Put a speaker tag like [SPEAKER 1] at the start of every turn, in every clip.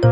[SPEAKER 1] The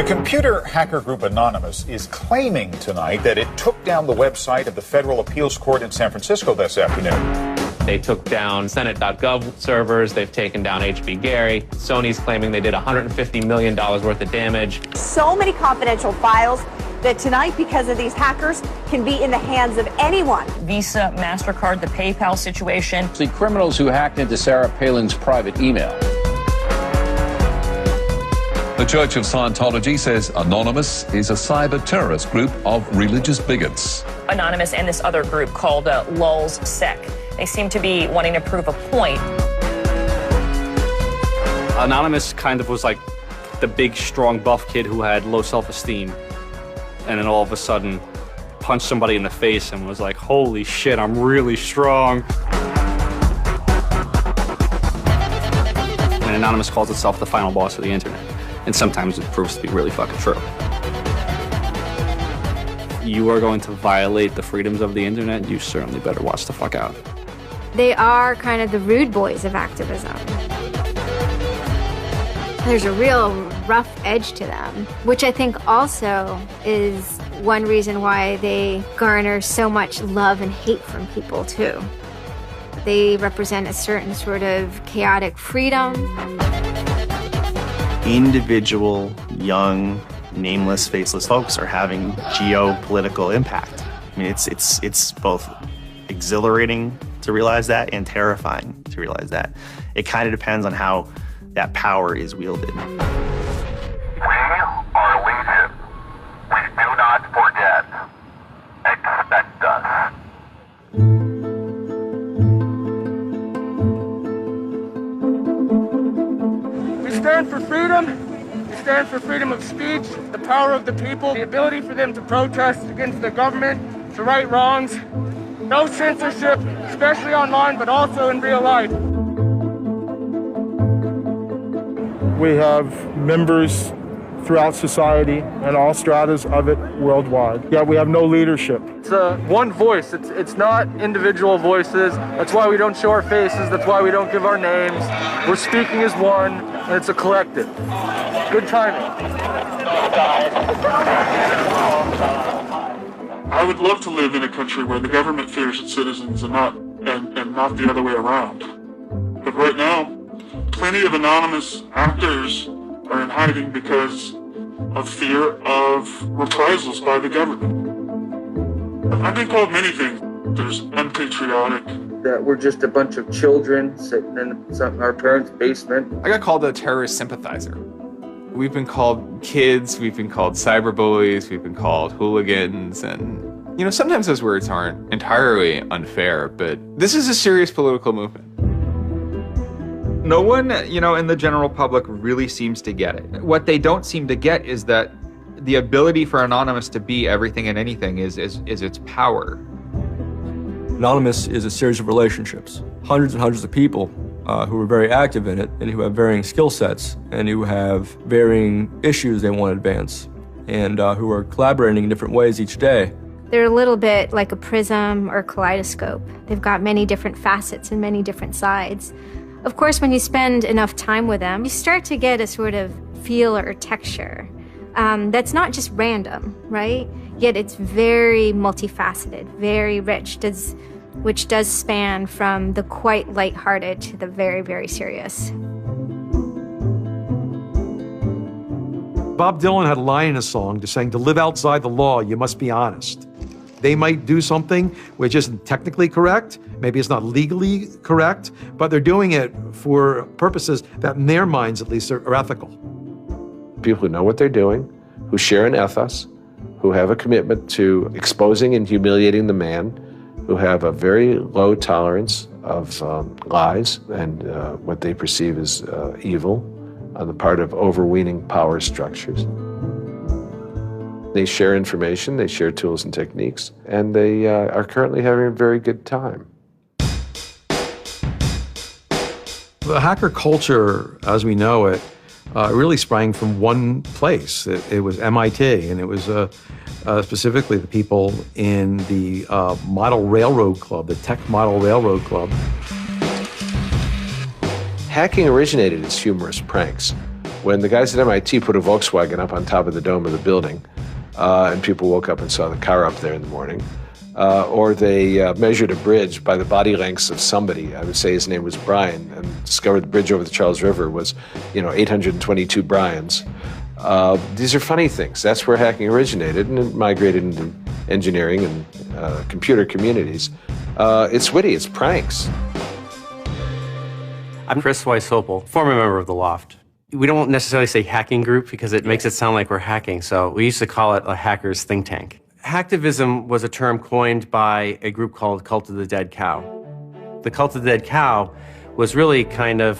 [SPEAKER 1] computer hacker group Anonymous is claiming tonight that it took down the website of the Federal Appeals Court in San Francisco this afternoon.
[SPEAKER 2] They took down Senate.gov servers. They've taken down HB Gary. Sony's claiming they did $150 million worth of damage.
[SPEAKER 3] So many confidential files that tonight, because of these hackers, can be in the hands of anyone.
[SPEAKER 4] Visa, MasterCard, the PayPal situation.
[SPEAKER 5] The criminals who hacked into Sarah Palin's private email.
[SPEAKER 6] The Church of Scientology says Anonymous is a cyber terrorist group of religious bigots.
[SPEAKER 4] Anonymous and this other group called Lulz Sec. They seem to be wanting to prove a point.
[SPEAKER 7] Anonymous kind of was like the big, strong, buff kid who had low self-esteem. And then all of a sudden punched somebody in the face and was like, holy shit, I'm really strong. And Anonymous calls itself the final boss of the internet. And sometimes it proves to be really fucking true. You are going to violate the freedoms of the internet, you certainly better watch the fuck out.
[SPEAKER 8] They are kind of the rude boys of activism. There's a real rough edge to them, which I think also is one reason why they garner so much love and hate from people, too. They represent a certain sort of chaotic freedom.
[SPEAKER 9] Individual, young, nameless, faceless folks are having geopolitical impact. I mean, it's both exhilarating to realize that and terrifying to realize that. It kind of depends on how that power is wielded.
[SPEAKER 10] We are legion. We do not forget. Expect us.
[SPEAKER 11] We stand for freedom. We stand for freedom of speech, the power of the people, the ability for them to protest against the government, to right wrongs. No censorship, especially online, but also in real life.
[SPEAKER 12] We have members throughout society and all stratas of it worldwide. Yet we have no leadership.
[SPEAKER 11] It's one voice. It's not individual voices. That's why we don't show our faces. That's why we don't give our names. We're speaking as one, and it's a collective. Good timing.
[SPEAKER 13] I would love to live in a country where the government fears its citizens and not the other way around. But right now, plenty of anonymous actors are in hiding because of fear of reprisals by the government. I've been called many things. There's unpatriotic.
[SPEAKER 11] That we're just a bunch of children sitting in our parents' basement.
[SPEAKER 14] I got called a terrorist sympathizer. We've been called kids, we've been called cyberbullies, we've been called hooligans, and sometimes those words aren't entirely unfair, but this is a serious political movement.
[SPEAKER 15] No one, in the general public really seems to get it. What they don't seem to get is that the ability for Anonymous to be everything and anything is its power.
[SPEAKER 16] Anonymous is a series of relationships, hundreds and hundreds of people who are very active in it and who have varying skill sets and who have varying issues they want to advance and who are collaborating in different ways each day.
[SPEAKER 8] They're a little bit like a prism or kaleidoscope. They've got many different facets and many different sides. Of course, when you spend enough time with them, you start to get a sort of feel or texture that's not just random, right? Yet it's very multifaceted, very rich, which does span from the quite lighthearted to the very, very serious.
[SPEAKER 17] Bob Dylan had a line in a song just saying, to live outside the law, you must be honest. They might do something which isn't technically correct, maybe it's not legally correct, but they're doing it for purposes that in their minds at least are ethical.
[SPEAKER 18] People who know what they're doing, who share an ethos, who have a commitment to exposing and humiliating the man, who have a very low tolerance of lies and what they perceive as evil on the part of overweening power structures. They share information, they share tools and techniques, and they are currently having a very good time.
[SPEAKER 17] The hacker culture, as we know it, really sprang from one place. It was MIT, and it was specifically the people in the Model Railroad Club, the Tech Model Railroad Club.
[SPEAKER 18] Hacking originated as humorous pranks. When the guys at MIT put a Volkswagen up on top of the dome of the building, and people woke up and saw the car up there in the morning, or they measured a bridge by the body lengths of somebody. I would say his name was Brian, and discovered the bridge over the Charles River was, 822 Brians. These are funny things. That's where hacking originated, and it migrated into engineering and computer communities. It's witty, it's pranks.
[SPEAKER 19] I'm Chris Weishopel, former member of the Loft. We don't necessarily say hacking group because it makes it sound like we're hacking, so we used to call it a hackers think tank. Hacktivism was a term coined by a group called Cult of the Dead Cow. The Cult of the Dead Cow was really kind of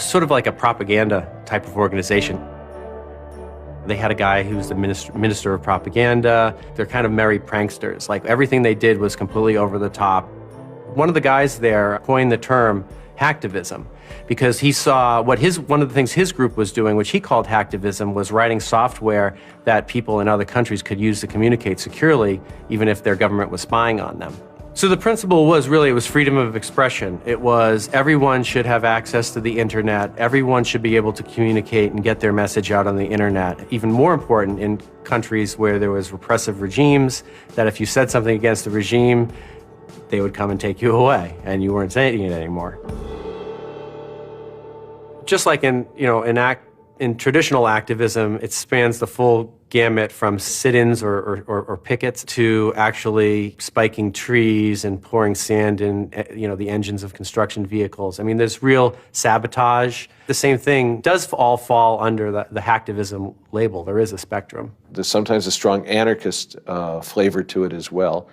[SPEAKER 19] sort of like a propaganda type of organization. They had a guy who's the minister of propaganda. They're kind of merry pranksters. Like everything they did was completely over the top. One of the guys there coined the term hacktivism because he saw one of the things his group was doing, which he called hacktivism, was writing software that people in other countries could use to communicate securely, even if their government was spying on them. So the principle was really, it was freedom of expression. It was everyone should have access to the internet. Everyone should be able to communicate and get their message out on the internet. Even more important in countries where there was repressive regimes, that if you said something against the regime, they would come and take you away, and you weren't saying it anymore. Just like in traditional activism, it spans the full gamut from sit-ins or pickets to actually spiking trees and pouring sand in, the engines of construction vehicles. I mean, there's real sabotage. The same thing does all fall under the hacktivism label. There is a spectrum.
[SPEAKER 18] There's sometimes a strong anarchist flavor to it as well.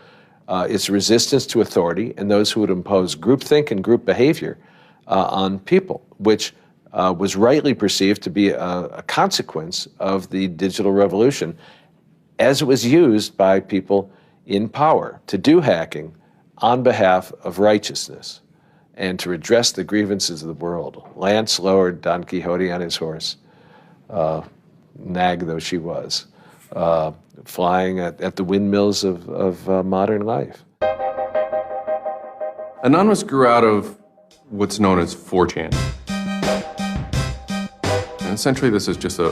[SPEAKER 18] It's resistance to authority and those who would impose groupthink and group behavior on people, which was rightly perceived to be a consequence of the digital revolution as it was used by people in power to do hacking on behalf of righteousness and to redress the grievances of the world. Lance lowered Don Quixote on his horse, nag though she was, flying at the windmills of modern life.
[SPEAKER 20] Anonymous grew out of what's known as 4chan. And essentially, this is just a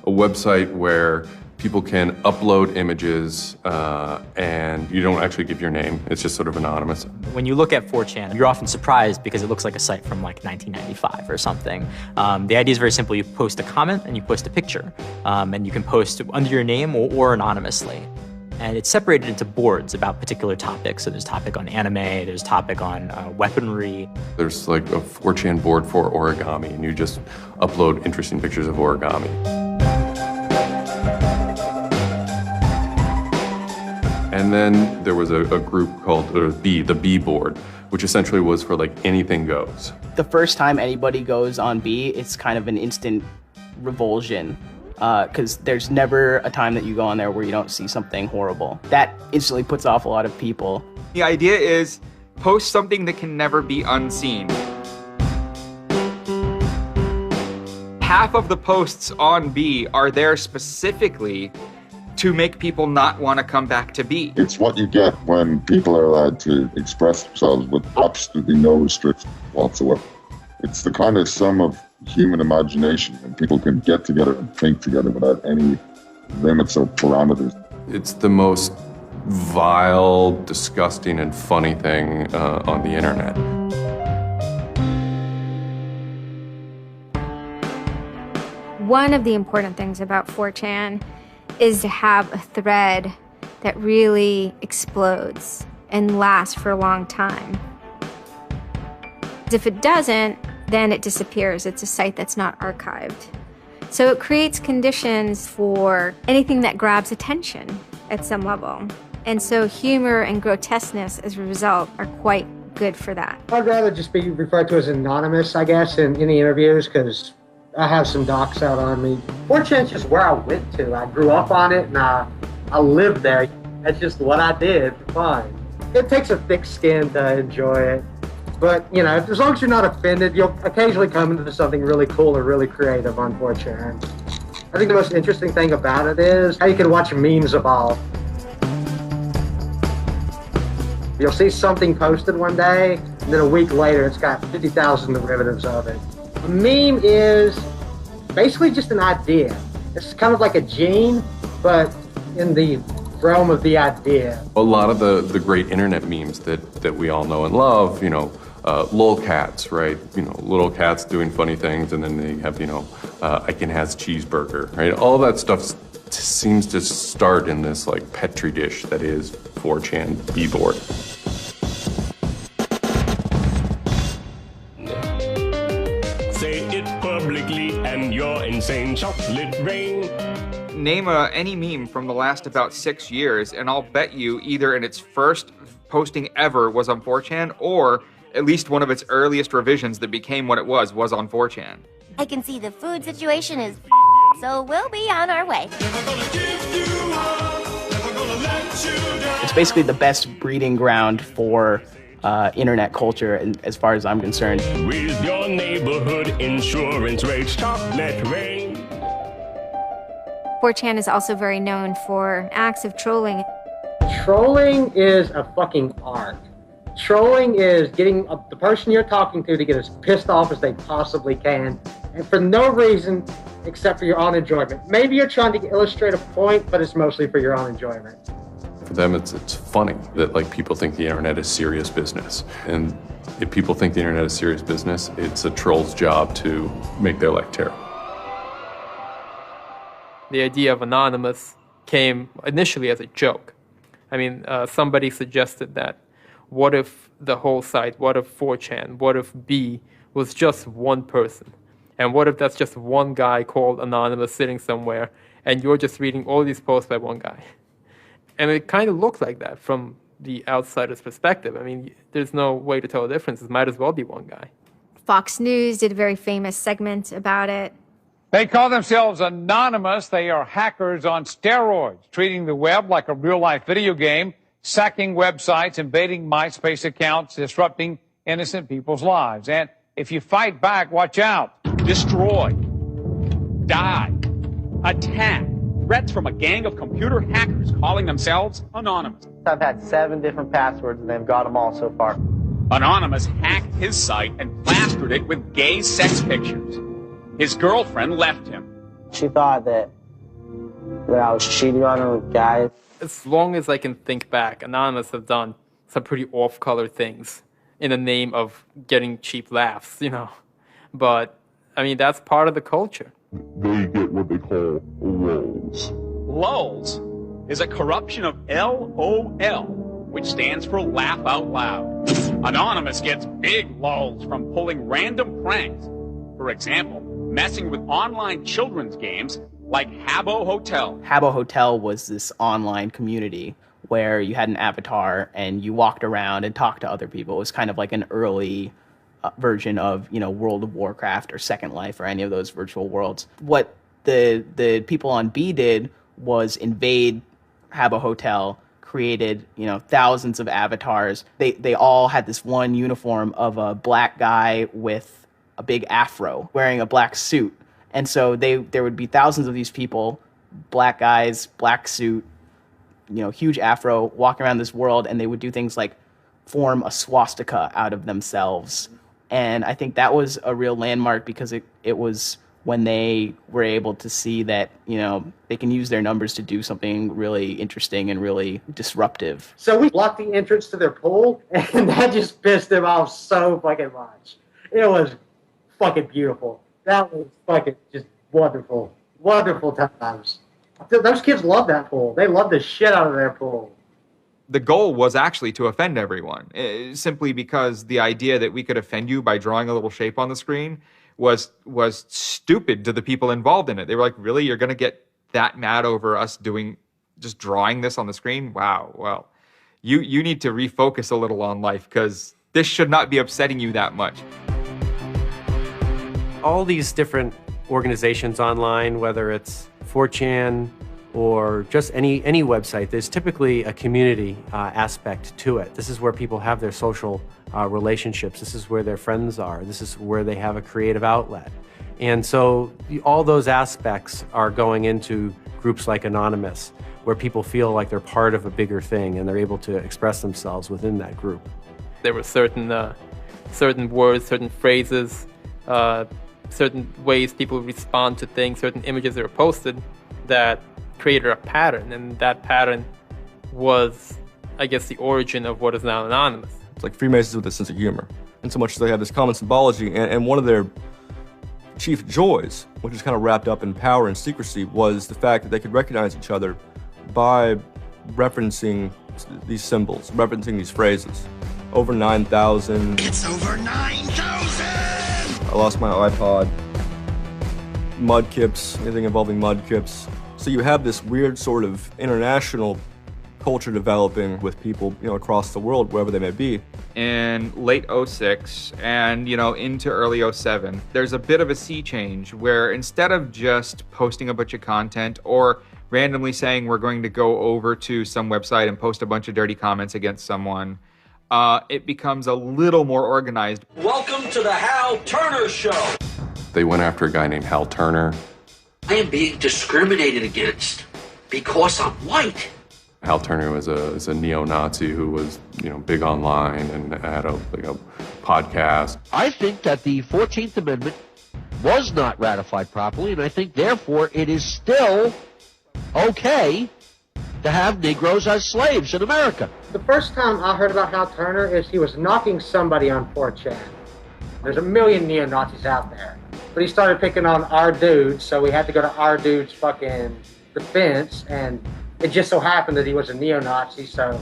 [SPEAKER 20] website where people can upload images and you don't actually give your name. It's just sort of anonymous.
[SPEAKER 21] When you look at 4chan, you're often surprised because it looks like a site from like 1995 or something. The idea is very simple. You post a comment and you post a picture. And you can post under your name or anonymously. And it's separated into boards about particular topics. So there's a topic on anime, there's a topic on weaponry.
[SPEAKER 20] There's like a 4chan board for origami, and you just upload interesting pictures of origami. And then there was a group called the B board, which essentially was for like anything goes.
[SPEAKER 22] The first time anybody goes on B, it's kind of an instant revulsion. Because there's never a time that you go on there where you don't see something horrible. That instantly puts off a lot of people.
[SPEAKER 15] The idea is post something that can never be unseen. Half of the posts on B are there specifically to make people not want to come back to B.
[SPEAKER 23] It's what you get when people are allowed to express themselves with absolutely no restrictions whatsoever. It's the kind of sum of human imagination when people can get together and think together without any limits or parameters.
[SPEAKER 20] It's the most vile, disgusting, and funny thing on the internet.
[SPEAKER 8] One of the important things about 4chan is to have a thread that really explodes and lasts for a long time. If it doesn't, then it disappears. It's a site that's not archived. So it creates conditions for anything that grabs attention at some level. And so humor and grotesqueness as a result are quite good for that.
[SPEAKER 24] I'd rather just be referred to as anonymous, I guess, in the interviews, because I have some docs out on me. 4chan's just where I went to. I grew up on it and I lived there. That's just what I did for fun. It takes a thick skin to enjoy it. But, as long as you're not offended, you'll occasionally come into something really cool or really creative on 4chan. I think the most interesting thing about it is how you can watch memes evolve. You'll see something posted one day, and then a week later it's got 50,000 derivatives of it. A meme is basically just an idea. It's kind of like a gene, but in the realm of the idea.
[SPEAKER 20] A lot of the great internet memes that we all know and love, you know, lolcats, right? You know, little cats doing funny things, and then they have, you know, Icon has cheeseburger, right? All that stuff seems to start in this like petri dish that is 4chan b-board.
[SPEAKER 1] Say it publicly and you're insane. Chocolate rain.
[SPEAKER 15] Name any meme from the last about 6 years, and I'll bet you either in its first posting ever was on 4chan, or at least one of its earliest revisions that became what it was on 4chan.
[SPEAKER 2] I can see the food situation is so we'll be on our way.
[SPEAKER 22] It's basically the best breeding ground for internet culture, and as far as I'm concerned.
[SPEAKER 1] With your neighborhood insurance rates, chocolate rain.
[SPEAKER 8] 4chan is also very known for acts of trolling.
[SPEAKER 24] Trolling is a fucking art. Trolling is getting the person you're talking to get as pissed off as they possibly can, and for no reason except for your own enjoyment. Maybe you're trying to illustrate a point, but it's mostly for your own enjoyment.
[SPEAKER 20] For them, it's funny that like people think the internet is serious business. And if people think the internet is serious business, it's a troll's job to make their life terrible.
[SPEAKER 3] The idea of anonymous came initially as a joke. I mean, somebody suggested that what if the whole site, what if 4chan, what if B was just one person? And what if that's just one guy called Anonymous sitting somewhere and you're just reading all these posts by one guy? And it kind of looked like that from the outsider's perspective. I mean, there's no way to tell the difference. It might as well be one guy.
[SPEAKER 8] Fox News did a very famous segment about it.
[SPEAKER 5] They call themselves anonymous. They are hackers on steroids, treating the web like a real-life video game, sacking websites, invading MySpace accounts, disrupting innocent people's lives. And if you fight back, watch out.
[SPEAKER 25] Destroy, die, attack. Threats from a gang of computer hackers calling themselves Anonymous.
[SPEAKER 24] I've had 7 different passwords and they've got them all so far.
[SPEAKER 25] Anonymous hacked his site and plastered it with gay sex pictures. His girlfriend left him.
[SPEAKER 24] She thought that I was cheating on her with guys.
[SPEAKER 3] As long as I can think back, Anonymous have done some pretty off-color things in the name of getting cheap laughs, you know. But, I mean, that's part of the culture.
[SPEAKER 13] They get what they call lulz.
[SPEAKER 25] Lulz is a corruption of LOL, which stands for laugh out loud. Anonymous gets big lulz from pulling random pranks. For example, messing with online children's games like Habbo Hotel.
[SPEAKER 22] Habbo Hotel was this online community where you had an avatar and you walked around and talked to other people. It was kind of like an early version of, you know, World of Warcraft or Second Life or any of those virtual worlds. What the people on B did was invade Habbo Hotel, created, you know, thousands of avatars. They all had this one uniform of a black guy with a big afro wearing a black suit. And so there would be thousands of these people, black guys, black suit, you know, huge afro, walking around this world, and they would do things like form a swastika out of themselves. And I think that was a real landmark because it was when they were able to see that, you know, they can use their numbers to do something really interesting and really disruptive.
[SPEAKER 24] So we blocked the entrance to their pool, and that just pissed them off so fucking much. It was fucking beautiful. That was fucking just wonderful. Wonderful times. Those kids love that pool. They love the shit out of their pool.
[SPEAKER 15] The goal was actually to offend everyone, simply because the idea that we could offend you by drawing a little shape on the screen was stupid to the people involved in it. They were like, really? You're going to get that mad over us just drawing this on the screen? Wow, well, you need to refocus a little on life because this should not be upsetting you that much.
[SPEAKER 19] All these different organizations online, whether it's 4chan or just any website, there's typically a community aspect to it. This is where people have their social relationships. This is where their friends are. This is where they have a creative outlet. And so all those aspects are going into groups like Anonymous, where people feel like they're part of a bigger thing and they're able to express themselves within that group.
[SPEAKER 3] There were certain words, certain phrases, certain ways people respond to things, certain images that were posted that created a pattern, and that pattern was, I guess, the origin of what is now Anonymous.
[SPEAKER 16] It's like Freemasons with a sense of humor, in so much as they have this common symbology, and one of their chief joys, which is kind of wrapped up in power and secrecy, was the fact that they could recognize each other by referencing these symbols, referencing these phrases. Over 9,000.
[SPEAKER 4] It's over 9,000!
[SPEAKER 16] I lost my iPod. Mudkips, anything involving mudkips. So you have this weird sort of international culture developing with people, across the world, wherever they may be.
[SPEAKER 15] In late 06 and, into early 07, there's a bit of a sea change where instead of just posting a bunch of content or randomly saying we're going to go over to some website and post a bunch of dirty comments against someone, it becomes a little more organized.
[SPEAKER 4] Welcome to the Hal Turner Show.
[SPEAKER 20] They went after a guy named Hal Turner.
[SPEAKER 4] I am being discriminated against because I'm white.
[SPEAKER 20] Hal Turner was a neo-Nazi who was, big online and had a podcast.
[SPEAKER 6] I think that the 14th Amendment was not ratified properly, and I think, therefore, it is still okay to have Negroes as slaves in America.
[SPEAKER 24] The first time I heard about Hal Turner is he was knocking somebody on 4chan. There's a million neo-Nazis out there. But he started picking on our dude, so we had to go to our dude's fucking defense, and it just so happened that he was a neo-Nazi, so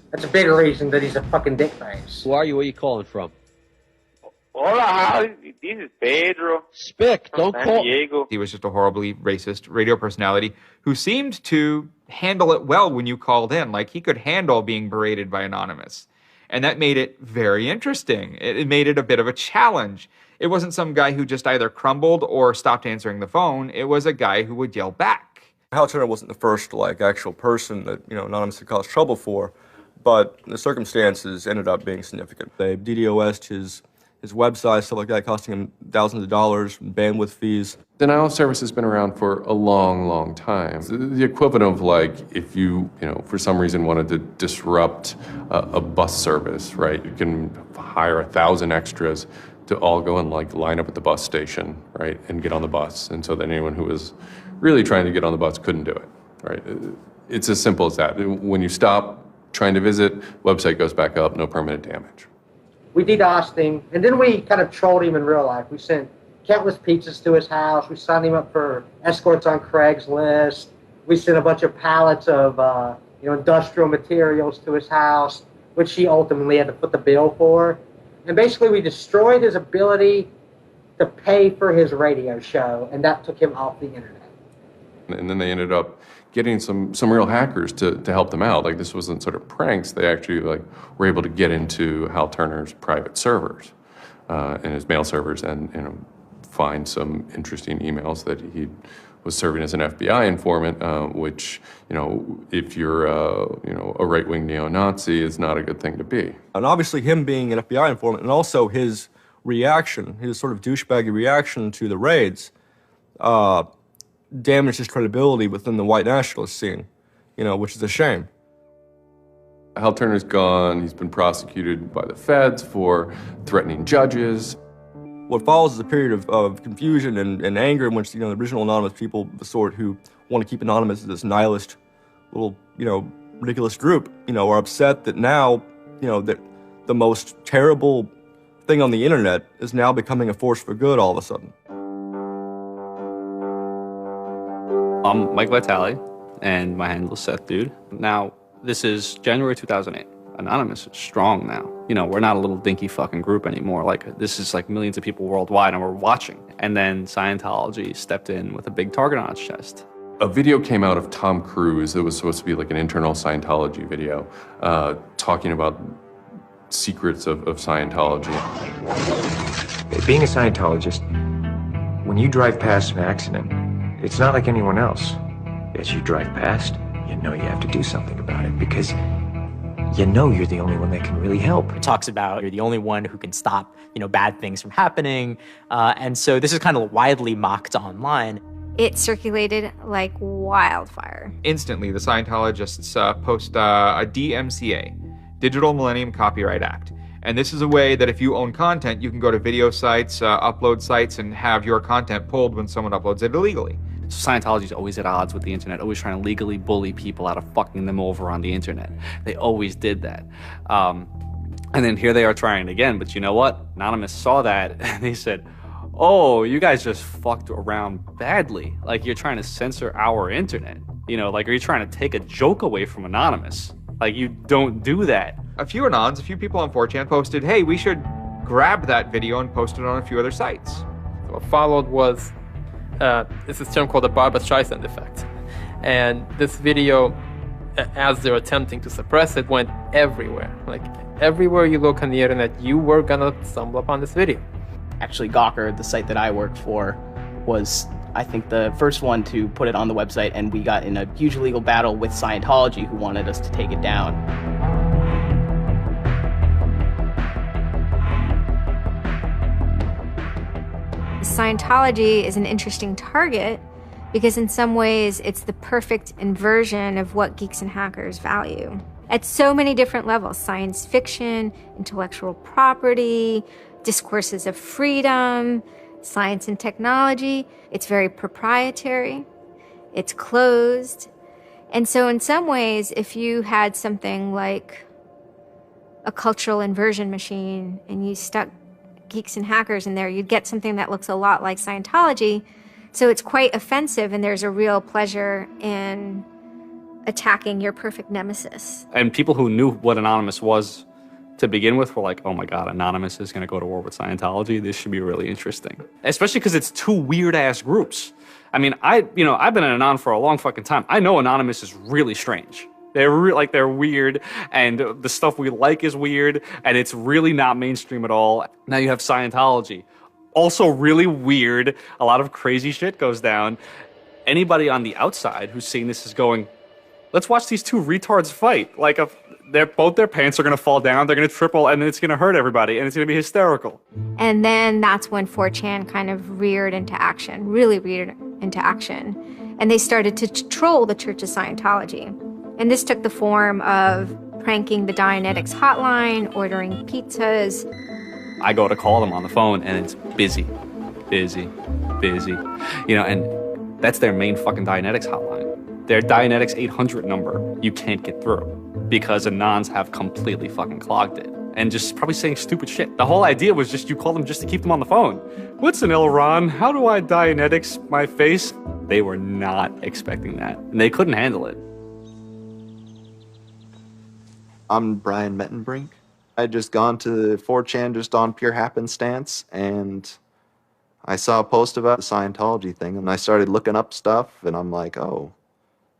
[SPEAKER 24] that's a big reason that he's a fucking dickface.
[SPEAKER 6] Who are you? Where are you calling from?
[SPEAKER 7] Hola, this is Pedro.
[SPEAKER 6] Spick, don't call.
[SPEAKER 7] Diego.
[SPEAKER 15] He was just a horribly racist radio personality who seemed to handle it well when you called in. Like, he could handle being berated by Anonymous. And that made it very interesting. It made it a bit of a challenge. It wasn't some guy who just either crumbled or stopped answering the phone. It was a guy who would yell back.
[SPEAKER 16] Hal Turner wasn't the first, actual person that, Anonymous had caused trouble for, but the circumstances ended up being significant. They DDoS'd his website, stuff like that, costing him thousands of dollars, bandwidth fees.
[SPEAKER 20] Denial of service has been around for a long, long time. The equivalent of if you, for some reason wanted to disrupt a bus service, right? You can hire 1,000 extras to all go and line up at the bus station, right, and get on the bus. And so that anyone who was really trying to get on the bus couldn't do it, right? It's as simple as that. When you stop trying to visit, website goes back up, no permanent damage.
[SPEAKER 24] We DDoSed him, and then we kind of trolled him in real life. We sent countless pizzas to his house. We signed him up for escorts on Craigslist. We sent a bunch of pallets of industrial materials to his house, which he ultimately had to foot the bill for. And basically, we destroyed his ability to pay for his radio show, and that took him off the internet.
[SPEAKER 20] And then they ended up getting some real hackers to help them out. This wasn't sort of pranks. They actually were able to get into Hal Turner's private servers and his mail servers and find some interesting emails that he was serving as an FBI informant, which, if you're a right-wing neo-Nazi, is not a good thing to be.
[SPEAKER 16] And obviously him being an FBI informant and also his reaction, his sort of douchebaggy reaction to the raids, damaged his credibility within the white nationalist scene, which is a shame.
[SPEAKER 20] Hal Turner's gone. He's been prosecuted by the feds for threatening judges.
[SPEAKER 16] What follows is a period of confusion and anger in which, the original Anonymous people, the sort who want to keep Anonymous as this nihilist little, ridiculous group, are upset that now, that the most terrible thing on the internet is now becoming a force for good all of a sudden.
[SPEAKER 9] I'm Mike Vitale, and my handle is Seth Dude. Now, this is January 2008. Anonymous is strong now. We're not a little dinky fucking group anymore. This is millions of people worldwide, and we're watching. And then Scientology stepped in with a big target on its chest.
[SPEAKER 20] A video came out of Tom Cruise. It was supposed to be an internal Scientology video, talking about secrets of Scientology.
[SPEAKER 10] Being a Scientologist, when you drive past an accident, it's not like anyone else. As you drive past, you know you have to do something about it because you know you're the only one that can really help.
[SPEAKER 21] It talks about you're the only one who can stop, bad things from happening. And so this is kind of widely mocked online.
[SPEAKER 8] It circulated like wildfire.
[SPEAKER 15] Instantly, the Scientologists post a DMCA, Digital Millennium Copyright Act. And this is a way that if you own content, you can go to video sites, upload sites, and have your content pulled when someone uploads it illegally.
[SPEAKER 9] Scientology's always at odds with the internet, always trying to legally bully people out of fucking them over on the internet. They always did that. And then here they are trying it again, but you know what? Anonymous saw that, and they said, oh, you guys just fucked around badly. Like, you're trying to censor our internet. Like, are you trying to take a joke away from Anonymous? Like, you don't do that.
[SPEAKER 15] A few people on 4chan posted, hey, we should grab that video and post it on a few other sites.
[SPEAKER 3] So what followed was, it's this term called the Barbra Streisand effect. And this video, as they're attempting to suppress it, went everywhere. Like, everywhere you look on the internet, you were gonna stumble upon this video.
[SPEAKER 22] Actually, Gawker, the site that I work for, was, I think, the first one to put it on the website, and we got in a huge legal battle with Scientology, who wanted us to take it down.
[SPEAKER 8] Scientology is an interesting target because in some ways it's the perfect inversion of what geeks and hackers value. At so many different levels: science fiction, intellectual property, discourses of freedom, science and technology. It's very proprietary, it's closed. And so in some ways, if you had something like a cultural inversion machine and you stuck geeks and hackers in there, you'd get something that looks a lot like Scientology. So it's quite offensive, and there's a real pleasure in attacking your perfect nemesis.
[SPEAKER 9] And people who knew what Anonymous was to begin with were like, oh my God, Anonymous is going to go to war with Scientology. This should be really interesting. Especially because it's two weird-ass groups. I mean, I've been an Anon for a long fucking time. I know Anonymous is really strange. They're weird, and the stuff we like is weird, and it's really not mainstream at all. Now you have Scientology. Also really weird. A lot of crazy shit goes down. Anybody on the outside who's seeing this is going, let's watch these two retards fight. Like, both their pants are going to fall down, they're going to triple, and it's going to hurt everybody, and it's going to be hysterical.
[SPEAKER 8] And then that's when 4chan kind of reared into action, really reared into action. And they started to troll the Church of Scientology. And this took the form of pranking the Dianetics hotline, ordering pizzas.
[SPEAKER 9] I go to call them on the phone, and it's busy. And that's their main fucking Dianetics hotline. Their Dianetics 800 number, you can't get through because Anons have completely fucking clogged it. And just probably saying stupid shit. The whole idea was just you call them just to keep them on the phone. What's an Elron? How do I Dianetics my face? They were not expecting that, and they couldn't handle it.
[SPEAKER 11] I'm Brian Mettenbrink. I had just gone to 4chan just on pure happenstance, and I saw a post about the Scientology thing, and I started looking up stuff, and I'm like, oh,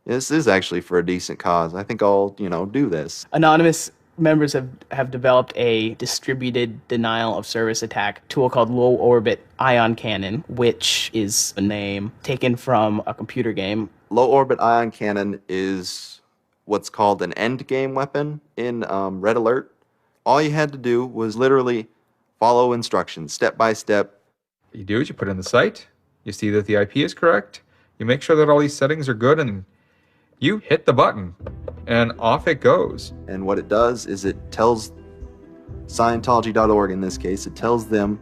[SPEAKER 11] this is actually for a decent cause. I think I'll, do this.
[SPEAKER 22] Anonymous members have developed a distributed denial of service attack tool called Low Orbit Ion Cannon, which is a name taken from a computer game.
[SPEAKER 11] Low Orbit Ion Cannon is what's called an endgame weapon in Red Alert. All you had to do was literally follow instructions, step by step.
[SPEAKER 15] What you do is you put in the site, you see that the IP is correct, you make sure that all these settings are good, and you hit the button, and off it goes.
[SPEAKER 11] And what it does is it tells Scientology.org, in this case, it tells them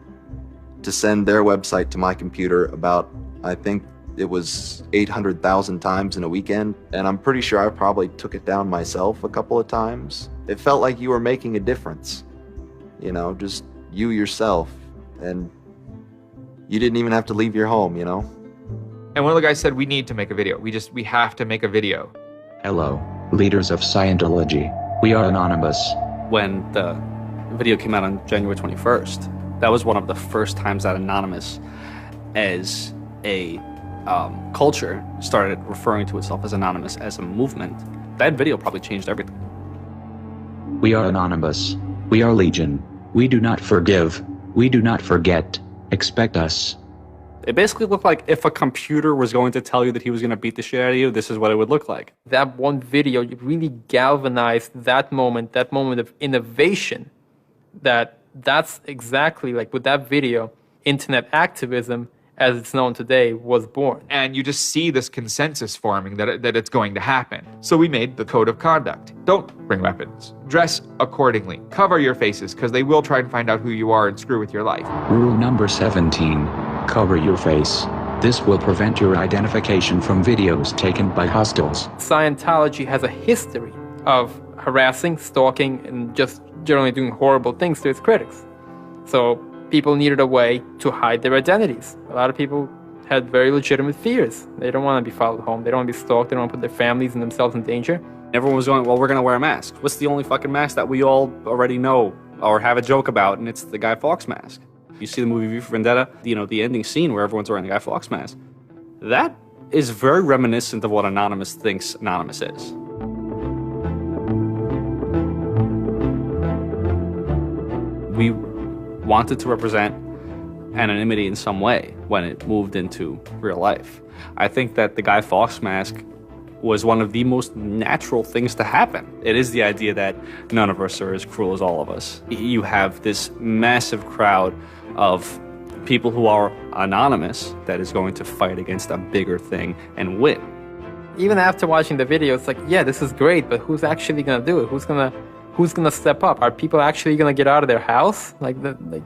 [SPEAKER 11] to send their website to my computer about, I think, it was 800,000 times in a weekend, and I'm pretty sure I probably took it down myself a couple of times. It felt like you were making a difference, just you yourself, and you didn't even have to leave your home,
[SPEAKER 15] And one of the guys said, we need to make a video. We have to make a video.
[SPEAKER 12] Hello, leaders of Scientology. We are Anonymous.
[SPEAKER 9] When the video came out on January 21st, that was one of the first times that Anonymous, as a culture, started referring to itself as Anonymous as a movement. That video probably changed everything.
[SPEAKER 12] We are Anonymous. We are Legion. We do not forgive. We do not forget. Expect us.
[SPEAKER 9] It basically looked like if a computer was going to tell you that he was going to beat the shit out of you, this is what it would look like.
[SPEAKER 3] That one video really galvanized that moment of innovation. That's exactly like with that video, internet activism, as it's known today, was born.
[SPEAKER 15] And you just see this consensus forming that it's going to happen. So we made the code of conduct. Don't bring weapons. Dress accordingly. Cover your faces, because they will try and find out who you are and screw with your life.
[SPEAKER 12] Rule number 17. Cover your face. This will prevent your identification from videos taken by hostiles.
[SPEAKER 3] Scientology has a history of harassing, stalking, and just generally doing horrible things to its critics. So people needed a way to hide their identities. A lot of people had very legitimate fears. They don't want to be followed home. They don't want to be stalked. They don't want to put their families and themselves in danger.
[SPEAKER 9] Everyone was going, well, we're going to wear a mask. What's the only fucking mask that we all already know or have a joke about? And it's the Guy Fawkes mask. You see the movie V for Vendetta, the ending scene where everyone's wearing the Guy Fawkes mask. That is very reminiscent of what Anonymous thinks Anonymous is. We wanted to represent anonymity in some way when it moved into real life. I think that the Guy Fawkes mask was one of the most natural things to happen. It is the idea that none of us are as cruel as all of us. You have this massive crowd of people who are anonymous that is going to fight against a bigger thing and win.
[SPEAKER 3] Even after watching the video, it's like, yeah, this is great, but who's actually gonna do it? Who's gonna step up? Are people actually gonna get out of their house? And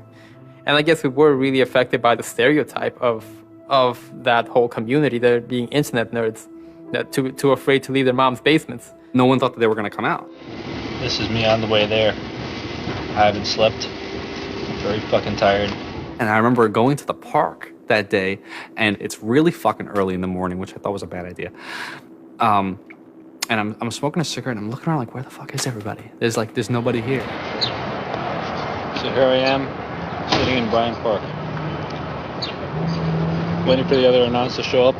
[SPEAKER 3] I guess we were really affected by the stereotype of that whole community, they're being internet nerds, that too afraid to leave their mom's basements.
[SPEAKER 9] No one thought that they were gonna come out.
[SPEAKER 2] This is me on the way there. I haven't slept. I'm very fucking tired.
[SPEAKER 9] And I remember going to the park that day, and it's really fucking early in the morning, which I thought was a bad idea. And I'm smoking a cigarette, and I'm looking around like, where the fuck is everybody? There's nobody here.
[SPEAKER 2] So here I am, sitting in Bryant Park, waiting for the other announce to show up.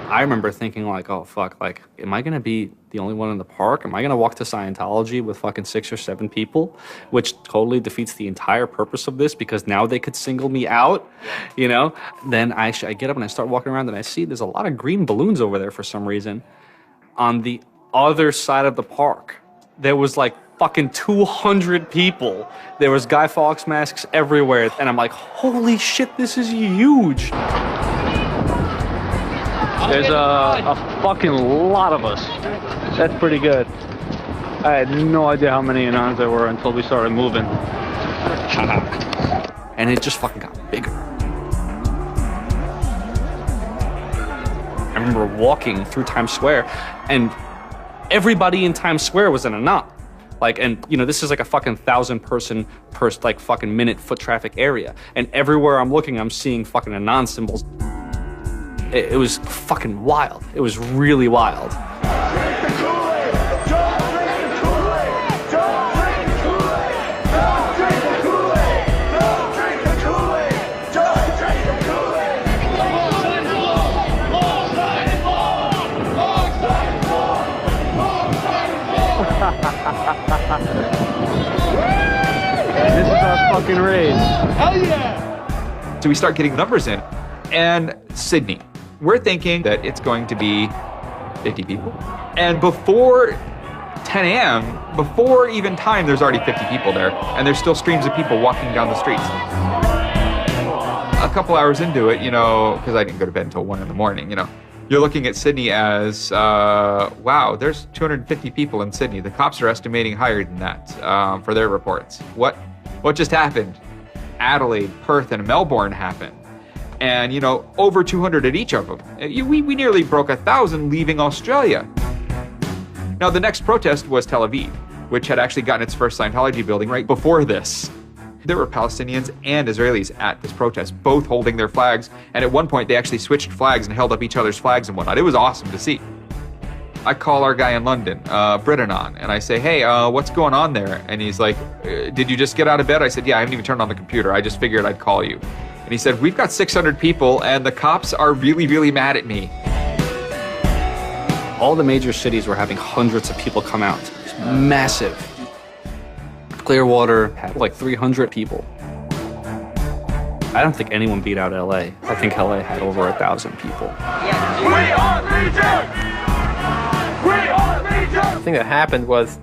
[SPEAKER 9] I remember thinking like, oh fuck, like, am I gonna be the only one in the park? Am I gonna walk to Scientology with fucking 6 or 7 people? Which totally defeats the entire purpose of this, because now they could single me out, Then I get up and I start walking around, and I see there's a lot of green balloons over there for some reason. On the other side of the park, there was like fucking 200 people. There was Guy Fawkes masks everywhere, and I'm like, holy shit, this is huge.
[SPEAKER 2] There's a fucking lot of us. That's pretty good. I had no idea how many Anons there were until we started moving.
[SPEAKER 9] And it just fucking got bigger. I remember walking through Times Square, and everybody in Times Square was an Anon. This is like a fucking 1,000 person per fucking minute foot traffic area. And everywhere I'm looking, I'm seeing fucking Anon symbols. It was fucking wild. It was really wild.
[SPEAKER 2] This is our fucking raid.
[SPEAKER 15] Hell yeah! So we start getting numbers in. And Sydney. We're thinking that it's going to be 50 people. And before 10 a.m., before even time, there's already 50 people there. And there's still streams of people walking down the streets. A couple hours into it, because I didn't go to bed until 1 in the morning, you're looking at Sydney as, wow, there's 250 people in Sydney. The cops are estimating higher than that for their reports. What just happened? Adelaide, Perth, and Melbourne happened. And, over 200 at each of them. We nearly broke 1,000 leaving Australia. Now, the next protest was Tel Aviv, which had actually gotten its first Scientology building right before this. There were Palestinians and Israelis at this protest, both holding their flags. And at one point, they actually switched flags and held up each other's flags and whatnot. It was awesome to see. I call our guy in London, Britanon, and I say, hey, what's going on there? And he's like, did you just get out of bed? I said, yeah, I haven't even turned on the computer. I just figured I'd call you. And he said, we've got 600 people, and the cops are really, really mad at me.
[SPEAKER 9] All the major cities were having hundreds of people come out. It's massive. Clearwater had like 300 people. I don't think anyone beat out LA. I think LA had over 1,000 people.
[SPEAKER 25] We are Legion! We are Legion!
[SPEAKER 3] The thing that happened was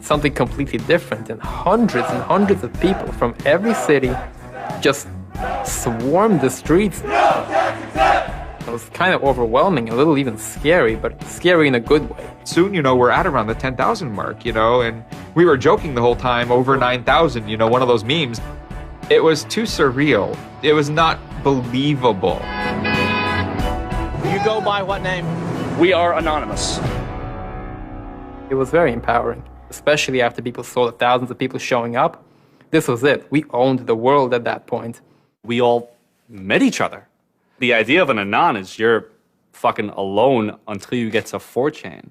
[SPEAKER 3] something completely different, and hundreds of people from every city just swarmed the streets. It was kind of overwhelming, a little even scary, but scary in a good way.
[SPEAKER 15] Soon, we're at around the 10,000 mark, and we were joking the whole time, over 9,000, one of those memes. It was too surreal. It was not believable.
[SPEAKER 1] You go by what name?
[SPEAKER 25] We are Anonymous.
[SPEAKER 3] It was very empowering, especially after people saw the thousands of people showing up. This was it. We owned the world at that point.
[SPEAKER 9] We all met each other. The idea of an Anon is you're fucking alone until you get to 4chan,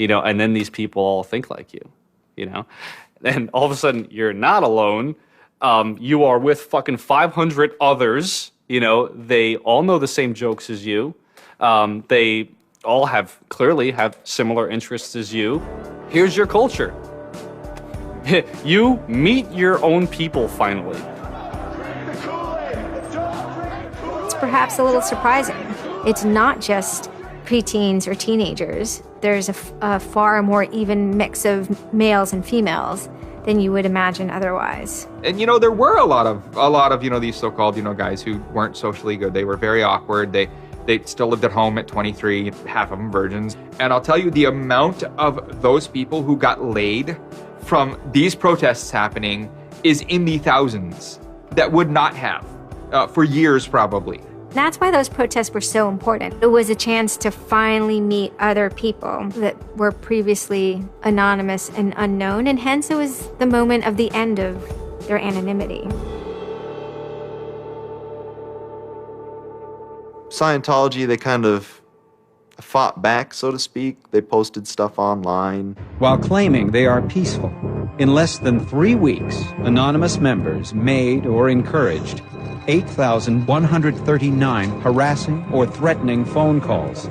[SPEAKER 9] and then these people all think like you, And all of a sudden, you're not alone. You are with fucking 500 others, They all know the same jokes as you. They all clearly have similar interests as you. Here's your culture. You meet your own people finally.
[SPEAKER 8] It's perhaps a little surprising. It's not just preteens or teenagers. There's a far more even mix of males and females than you would imagine otherwise.
[SPEAKER 15] And there were a lot of these so-called guys who weren't socially good. They were very awkward. They still lived at home at 23, half of them virgins. And I'll tell you, the amount of those people who got laid from these protests happening is in the thousands that would not have for years probably.
[SPEAKER 8] That's why those protests were so important. It was a chance to finally meet other people that were previously anonymous and unknown, and hence it was the moment of the end of their anonymity.
[SPEAKER 11] Scientology, they kind of fought back, so to speak. They posted stuff online.
[SPEAKER 12] While claiming they are peaceful, in less than 3 weeks, anonymous members made or encouraged 8,139 harassing or threatening phone calls,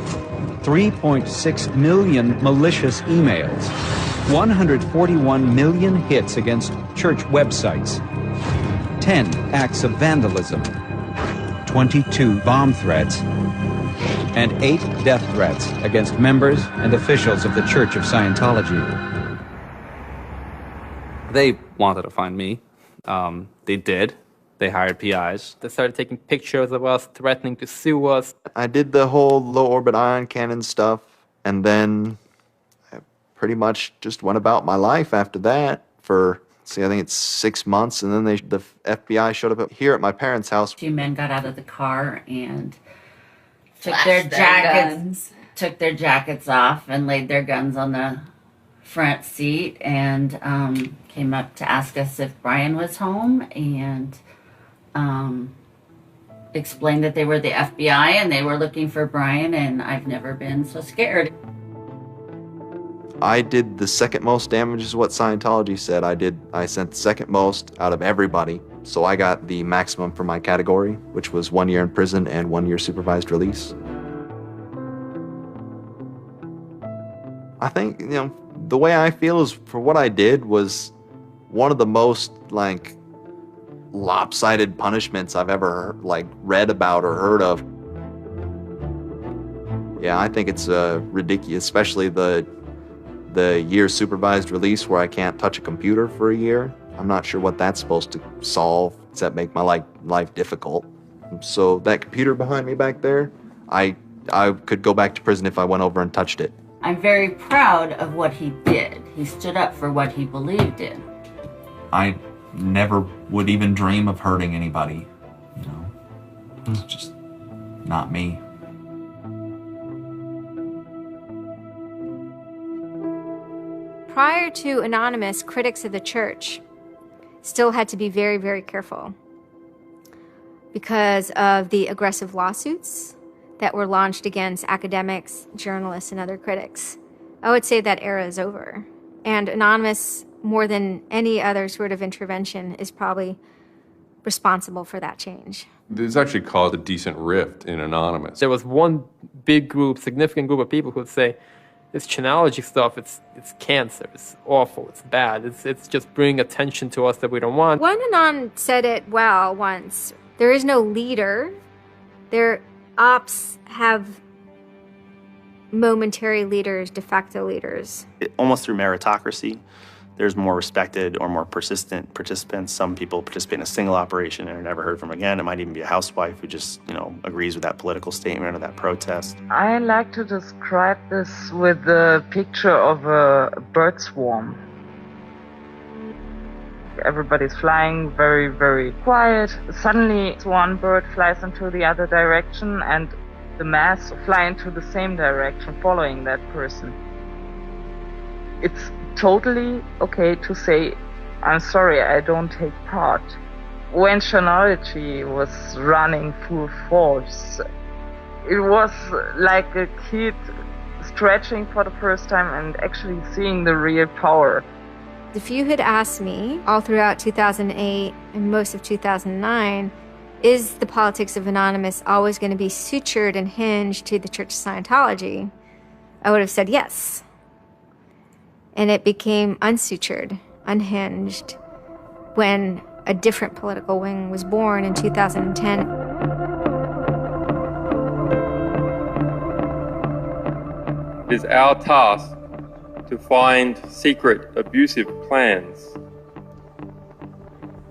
[SPEAKER 12] 3.6 million malicious emails, 141 million hits against church websites, 10 acts of vandalism, 22 bomb threats, and 8 death threats against members and officials of the Church of Scientology.
[SPEAKER 9] They wanted to find me. They did. They hired PIs.
[SPEAKER 3] They started taking pictures of us, threatening to sue us.
[SPEAKER 11] I did the whole low orbit ion cannon stuff, and then I pretty much just went about my life after that for, I think it's 6 months, and then the FBI showed up here at my parents' house.
[SPEAKER 14] 2 men got out of the car and took
[SPEAKER 17] Flashed
[SPEAKER 14] their jackets off and laid their guns on the front seat and came up to ask us if Brian was home and explained that they were the FBI and they were looking for Brian, and I've never been so scared.
[SPEAKER 11] I did the second most damage is what Scientology said. I sent the second most out of everybody. So I got the maximum for my category, which was 1 year in prison and 1 year supervised release. I think, the way I feel is for what I did was one of the most lopsided punishments I've ever read about or heard of. Yeah, I think it's ridiculous, especially the year supervised release where I can't touch a computer for a year. I'm not sure what that's supposed to solve except make my life difficult. So that computer behind me back there, I could go back to prison if I went over and touched it.
[SPEAKER 14] I'm very proud of what he did. He stood up for what he believed in.
[SPEAKER 11] I never would even dream of hurting anybody, It's just not me.
[SPEAKER 8] Prior to Anonymous, critics of the church still had to be very, very careful because of the aggressive lawsuits that were launched against academics, journalists, and other critics. I would say that era is over. And Anonymous, more than any other sort of intervention, is probably responsible for that change.
[SPEAKER 20] This actually caused a decent rift in Anonymous.
[SPEAKER 3] There was one big group, significant group of people who would say, this Chanology stuff, it's cancer, it's awful, it's bad, it's just bringing attention to us that we don't want.
[SPEAKER 8] One Anon said it well once. There is no leader. Their ops have momentary leaders, de facto leaders.
[SPEAKER 5] Almost through meritocracy, there's more respected or more persistent participants. Some people participate in a single operation and are never heard from again. It might even be a housewife who just, agrees with that political statement or that protest.
[SPEAKER 13] I like to describe this with the picture of a bird swarm. Everybody's flying very, very quiet. Suddenly, one bird flies into the other direction and the mass fly into the same direction, following that person. It's totally okay to say, I'm sorry, I don't take part. When chronology was running full force, it was like a kid stretching for the first time and actually seeing the real power.
[SPEAKER 8] If you had asked me all throughout 2008 and most of 2009, is the politics of Anonymous always going to be sutured and hinged to the Church of Scientology? I would have said yes. And it became unsutured, unhinged, when a different political wing was born in 2010.
[SPEAKER 17] It is our task to find secret, abusive plans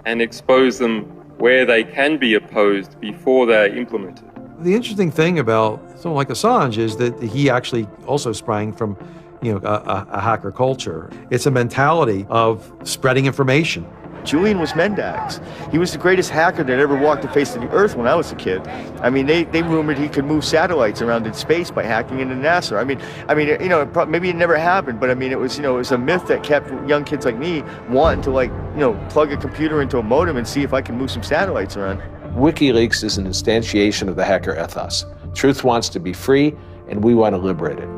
[SPEAKER 17] and expose them where they can be opposed before they're implemented.
[SPEAKER 18] The interesting thing about someone like Assange is that he actually also sprang from, a hacker culture. It's a mentality of spreading information.
[SPEAKER 23] Julian was Mendax. He was the greatest hacker that ever walked the face of the earth when I was a kid. I mean, they rumored he could move satellites around in space by hacking into NASA. Maybe it never happened, but it was a myth that kept young kids like me wanting to plug a computer into a modem and see if I can move some satellites around.
[SPEAKER 26] WikiLeaks is an instantiation of the hacker ethos. Truth wants to be free, and we want to liberate it.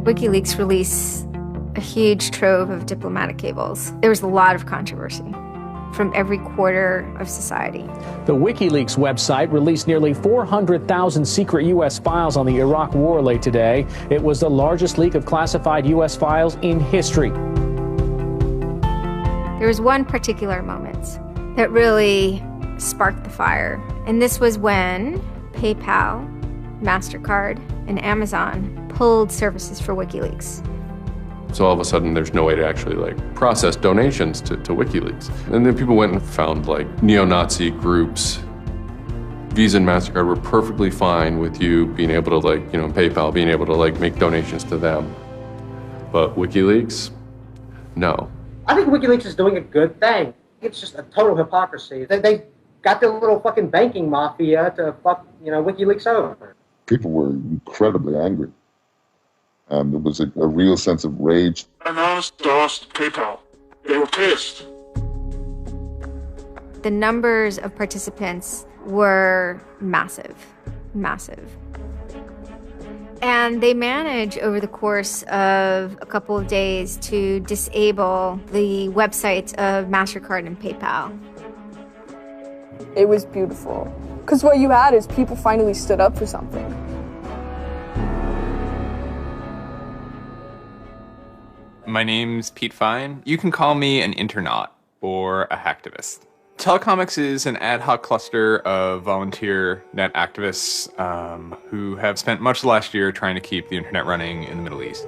[SPEAKER 8] WikiLeaks released a huge trove of diplomatic cables. There was a lot of controversy from every quarter of society.
[SPEAKER 27] The WikiLeaks website released nearly 400,000 secret U.S. files on the Iraq War late today. It was the largest leak of classified U.S. files in history.
[SPEAKER 8] There was one particular moment that really sparked the fire, and this was when PayPal, MasterCard, and Amazon pulled services for WikiLeaks.
[SPEAKER 20] So all of a sudden, there's no way to actually process donations to WikiLeaks. And then people went and found neo-Nazi groups. Visa and MasterCard were perfectly fine with you being able to PayPal being able to make donations to them. But WikiLeaks, no.
[SPEAKER 24] I think WikiLeaks is doing a good thing. It's just a total hypocrisy. They got their little fucking banking mafia to fuck, WikiLeaks over.
[SPEAKER 28] People were incredibly angry. There was a real sense of rage.
[SPEAKER 29] Anonymous DOSed PayPal. They were pissed.
[SPEAKER 8] The numbers of participants were massive, massive. And they managed over the course of a couple of days to disable the websites of MasterCard and PayPal.
[SPEAKER 30] It was beautiful. Because what you had is people finally stood up for something.
[SPEAKER 31] My name's Pete Fine. You can call me an internaut or a hacktivist. Telecomics is an ad hoc cluster of volunteer net activists who have spent much of the last year trying to keep the internet running in the Middle East.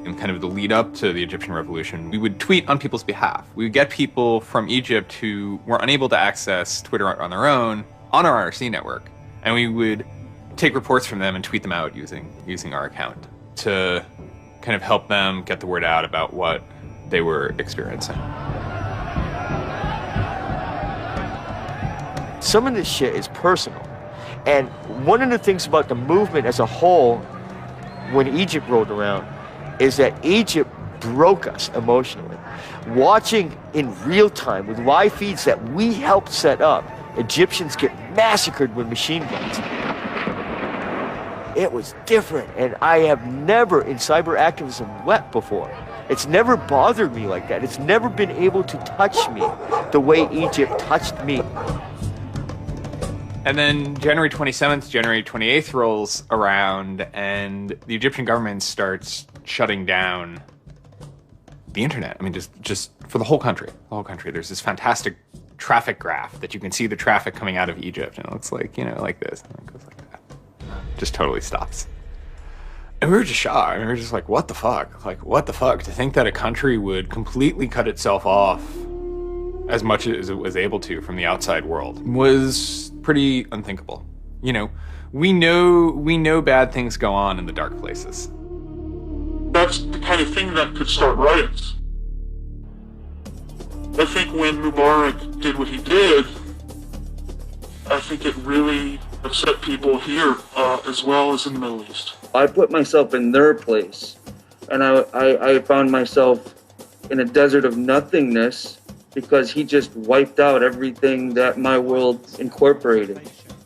[SPEAKER 31] In kind of the lead up to the Egyptian revolution, we would tweet on people's behalf. We would get people from Egypt who were unable to access Twitter on their own on our IRC network, and we would take reports from them and tweet them out using our account to kind of help them get the word out about what they were experiencing.
[SPEAKER 23] Some of this shit is personal. And one of the things about the movement as a whole, when Egypt rolled around, is that Egypt broke us emotionally. Watching in real time with live feeds that we helped set up, Egyptians get massacred with machine guns. It was different, and I have never in cyber activism wept before. It's never bothered me like that. It's never been able to touch me the way Egypt touched me.
[SPEAKER 31] And then January 27th, January 28th rolls around, and the Egyptian government starts shutting down the internet. I mean, just for the whole country. The whole country. There's this fantastic traffic graph that you can see the traffic coming out of Egypt, and it looks like, you know, like this, and it goes like that. Just totally stops. And we were just shocked. I mean, we were just like, what the fuck? Like, what the fuck? To think that a country would completely cut itself off as much as it was able to from the outside world was pretty unthinkable. You know, we know bad things go on in the dark places.
[SPEAKER 29] That's the kind of thing that could start riots. I think when Mubarak did what he did, I think it really upset people here as well as in the Middle East.
[SPEAKER 1] I put myself in their place, and I found myself in a desert of nothingness because he just wiped out everything that my world incorporated.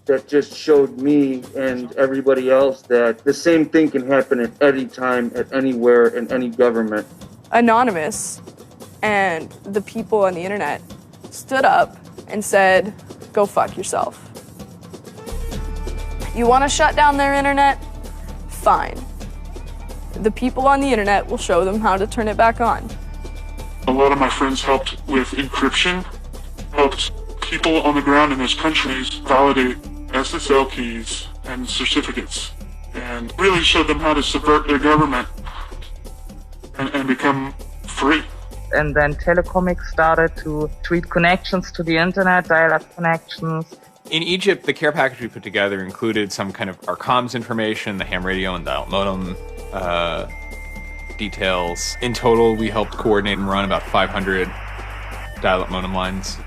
[SPEAKER 1] That just showed me and everybody else that the same thing can happen at any time, at anywhere, in any government.
[SPEAKER 30] Anonymous and the people on the internet stood up and said, go fuck yourself. You want to shut down their internet? Fine. The people on the internet will show them how to turn it back on.
[SPEAKER 29] A lot of my friends helped with encryption, helped people on the ground in those countries validate SSL keys and certificates, and really showed them how to subvert their government and become free.
[SPEAKER 13] And then Telecomics started to tweet connections to the internet, dial-up connections.
[SPEAKER 31] In Egypt, the care package we put together included some kind of our comms information, the ham radio and dial modem details. In total, we helped coordinate and run about 500 dial-up modem lines.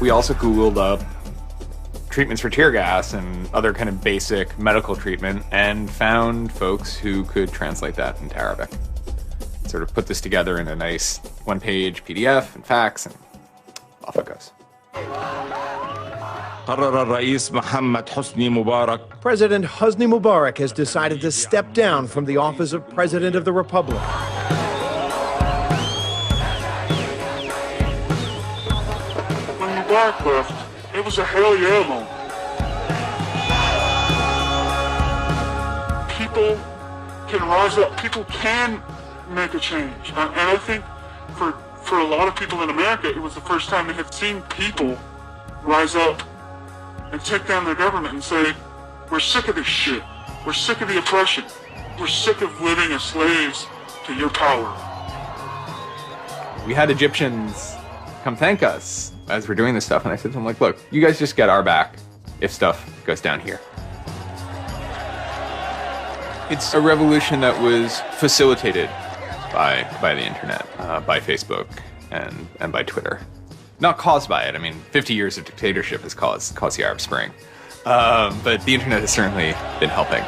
[SPEAKER 31] We also Googled up treatments for tear gas and other kind of basic medical treatment and found folks who could translate that into Arabic. Sort of put this together in a nice one-page PDF and fax, and off it goes.
[SPEAKER 2] President Hosni Mubarak has decided to step down from the office of President of the Republic.
[SPEAKER 29] When Mubarak left, it was a hell yeah moment. People can rise up. People can make a change. And I think for a lot of people in America, it was the first time they had seen people rise up and take down their government and say, we're sick of this shit. We're sick of the oppression. We're sick of living as slaves to your power.
[SPEAKER 31] We had Egyptians come thank us as we're doing this stuff, and I said to them, like, look, you guys just get our back if stuff goes down here. It's a revolution that was facilitated by the internet, by Facebook and by Twitter. Not caused by it. I mean, 50 years of dictatorship has caused the Arab Spring. But the internet has certainly been helping.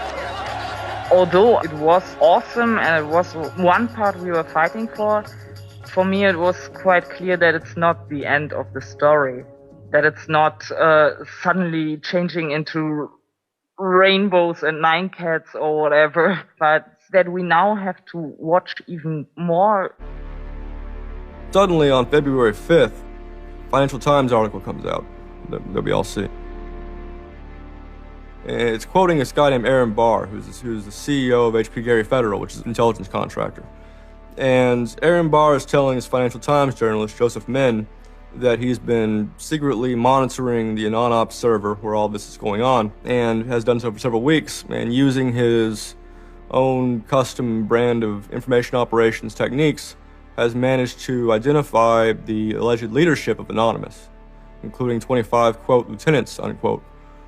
[SPEAKER 13] Although it was awesome and it was one part we were fighting for me it was quite clear that it's not the end of the story. That it's not suddenly changing into rainbows and nine cats or whatever, but that we now have to watch even more.
[SPEAKER 4] Suddenly on February 5th, Financial Times article comes out that we all see. It's quoting this guy named Aaron Barr, who's the CEO of HP Gary Federal, which is an intelligence contractor. And Aaron Barr is telling his Financial Times journalist, Joseph Min, that he's been secretly monitoring the AnonOps server where all this is going on, and has done so for several weeks, and using his own custom brand of information operations techniques, has managed to identify the alleged leadership of Anonymous, including 25, quote, lieutenants, unquote,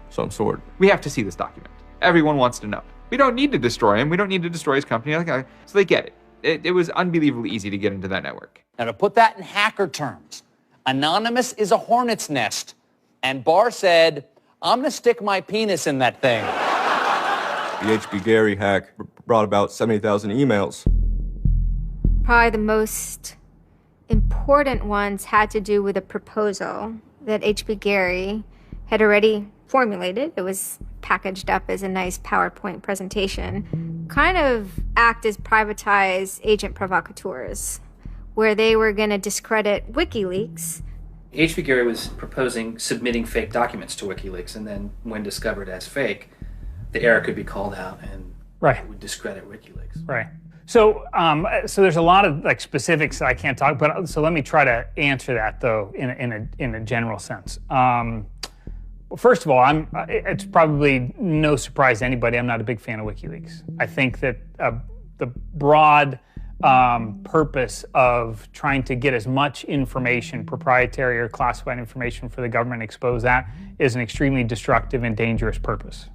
[SPEAKER 4] some sort.
[SPEAKER 15] We have to see this document. Everyone wants to know. We don't need to destroy him. We don't need to destroy his company. So they get it. It was unbelievably easy to get into that network.
[SPEAKER 6] Now, to put that in hacker terms, Anonymous is a hornet's nest. And Barr said, I'm going to stick my penis in that thing.
[SPEAKER 4] The HB Gary hack brought about 70,000 emails.
[SPEAKER 8] Probably the most important ones had to do with a proposal that HB Gary had already formulated. It was packaged up as a nice PowerPoint presentation. Kind of act as privatized agent provocateurs, where they were going to discredit WikiLeaks.
[SPEAKER 7] HB Gary was proposing submitting fake documents to WikiLeaks, and then when discovered as fake, the error could be called out and it would discredit WikiLeaks.
[SPEAKER 10] Right.
[SPEAKER 3] So there's a lot of like specifics that I can't talk about. So let me try to answer that though in a general sense. First of all, it's probably no surprise to anybody. I'm not a big fan of WikiLeaks. I think that the broad purpose of trying to get as much information, proprietary or classified information for the government, expose that, is an extremely destructive and dangerous purpose.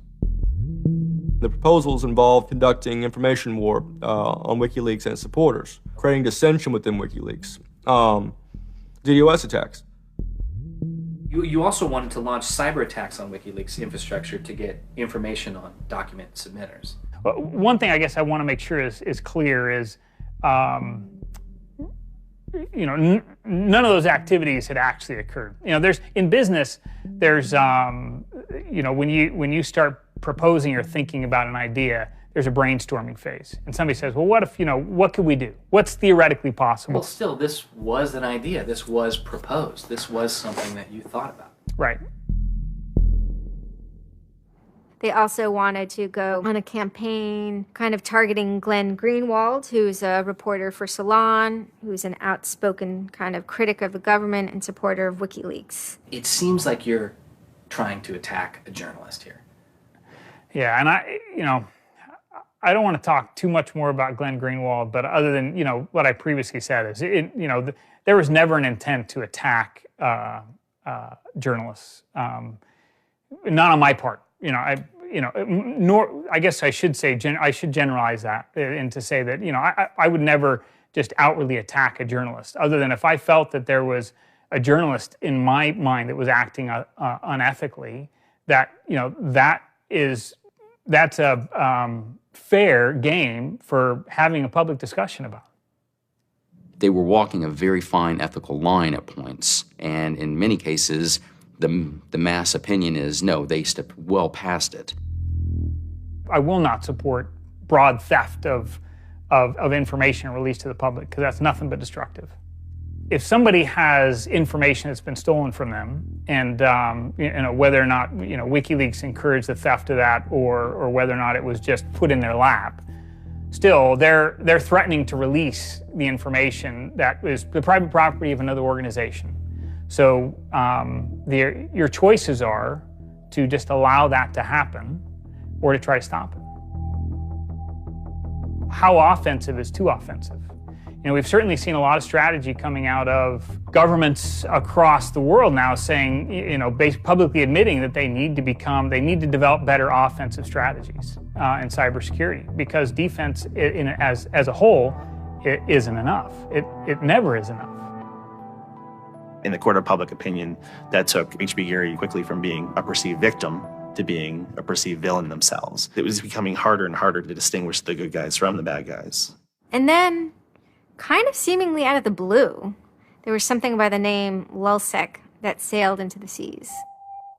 [SPEAKER 4] The proposals involve conducting information war on WikiLeaks and its supporters, creating dissension within WikiLeaks, DDoS attacks.
[SPEAKER 7] You also wanted to launch cyber attacks on WikiLeaks infrastructure to get information on document submitters.
[SPEAKER 3] One thing I guess I want to make sure is clear is, none of those activities had actually occurred. In business, there's, when you start proposing or thinking about an idea, there's a brainstorming phase. And somebody says, well, what if, what could we do? What's theoretically possible?
[SPEAKER 7] Well, still, this was an idea. This was proposed. This was something that you thought about.
[SPEAKER 3] Right.
[SPEAKER 8] They also wanted to go on a campaign kind of targeting Glenn Greenwald, who's a reporter for Salon, who's an outspoken kind of critic of the government and supporter of WikiLeaks.
[SPEAKER 7] It seems like you're trying to attack a journalist here.
[SPEAKER 3] Yeah, and I don't want to talk too much more about Glenn Greenwald, but other than, what I previously said is, there was never an intent to attack journalists, not on my part. Nor I guess I should say I should generalize that and to say that I would never just outwardly attack a journalist, other than if I felt that there was a journalist in my mind that was acting unethically. That's a fair game for having a public discussion about.
[SPEAKER 9] They were walking a very fine ethical line at points, and in many cases, the mass opinion is, no, they stepped well past it.
[SPEAKER 3] I will not support broad theft of information released to the public, because that's nothing but destructive. If somebody has information that's been stolen from them, and whether or not WikiLeaks encouraged the theft of that, or whether or not it was just put in their lap, still they're threatening to release the information that is the private property of another organization. So your choices are to just allow that to happen, or to try to stop it. How offensive is too offensive? We've certainly seen a lot of strategy coming out of governments across the world now saying, publicly admitting that they need to develop better offensive strategies in cybersecurity, because defense as a whole, it isn't enough. It never is enough.
[SPEAKER 5] In the court of public opinion, that took H.B. Gary quickly from being a perceived victim to being a perceived villain themselves. It was becoming harder and harder to distinguish the good guys from the bad guys.
[SPEAKER 8] And then, kind of seemingly out of the blue, there was something by the name LulzSec that sailed into the seas.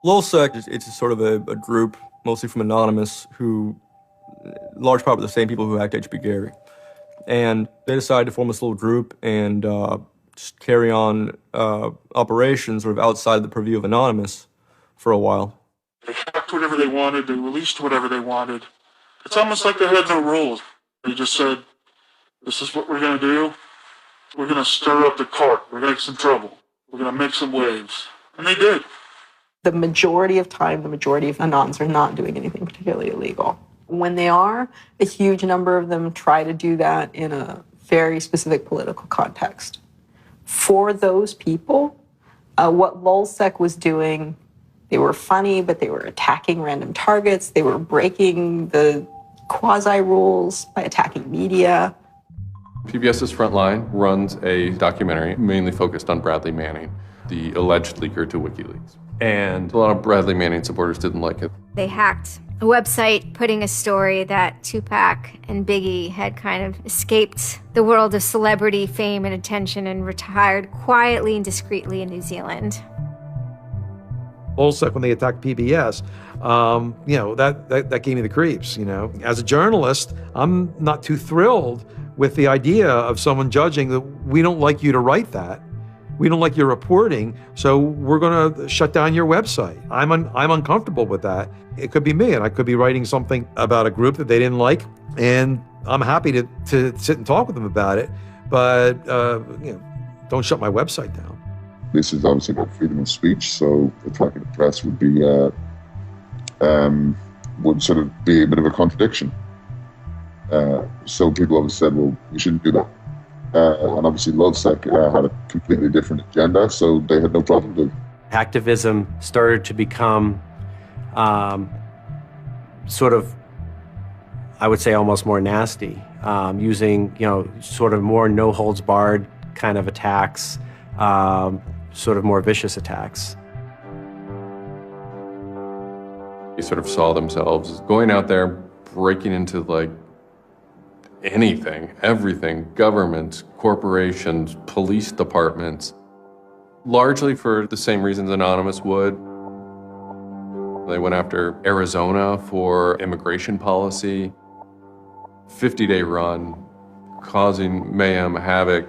[SPEAKER 4] LulzSec, it's sort of a group, mostly from Anonymous, who, large part of the same people who hacked H.B. Gary. And they decided to form this little group and just carry on operations sort of outside the purview of Anonymous for a while.
[SPEAKER 29] They hacked whatever they wanted, they released whatever they wanted. It's almost like they had no rules. They just said, this is what we're going to do. We're going to stir up the cart. We're going to make some trouble. We're going to make some waves. And they did.
[SPEAKER 10] The majority of time, the majority of Anons are not doing anything particularly illegal. When they are, a huge number of them try to do that in a very specific political context. For those people, what LulzSec was doing, they were funny, but they were attacking random targets. They were breaking the quasi-rules by attacking media.
[SPEAKER 20] PBS's Frontline runs a documentary mainly focused on Bradley Manning, the alleged leaker to WikiLeaks. And a lot of Bradley Manning supporters didn't like it.
[SPEAKER 8] They hacked a website putting a story that Tupac and Biggie had kind of escaped the world of celebrity fame and attention and retired quietly and discreetly in New Zealand.
[SPEAKER 18] LulzSec, when they attacked PBS, that gave me the creeps, As a journalist, I'm not too thrilled with the idea of someone judging that we don't like you to write that. We don't like your reporting, so we're going to shut down your website. I'm uncomfortable with that. It could be me, and I could be writing something about a group that they didn't like, and I'm happy to sit and talk with them about it, but don't shut my website down.
[SPEAKER 28] This is obviously about freedom of speech, so attacking the press would be would sort of be a bit of a contradiction. So people always said, well, we shouldn't do that. And obviously LulzSec had a completely different agenda, so they had no problem doing it.
[SPEAKER 11] Hacktivism started to become sort of, I would say, almost more nasty, using, sort of more no-holds-barred kind of attacks, sort of more vicious attacks.
[SPEAKER 20] They sort of saw themselves as going out there, breaking into like anything, everything, governments, corporations, police departments, largely for the same reasons Anonymous would. They went after Arizona for immigration policy, 50-day run, causing mayhem, havoc,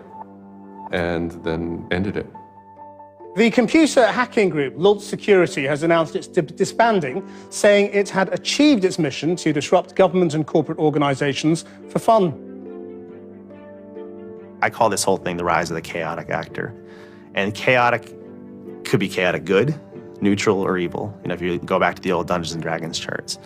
[SPEAKER 20] and then ended it.
[SPEAKER 12] The computer hacking group, Lulz Security, has announced it's disbanding, saying it had achieved its mission to disrupt government and corporate organizations for fun.
[SPEAKER 5] I call this whole thing the rise of the chaotic actor. And chaotic could be chaotic good, neutral, or evil. If you go back to the old Dungeons and Dragons charts.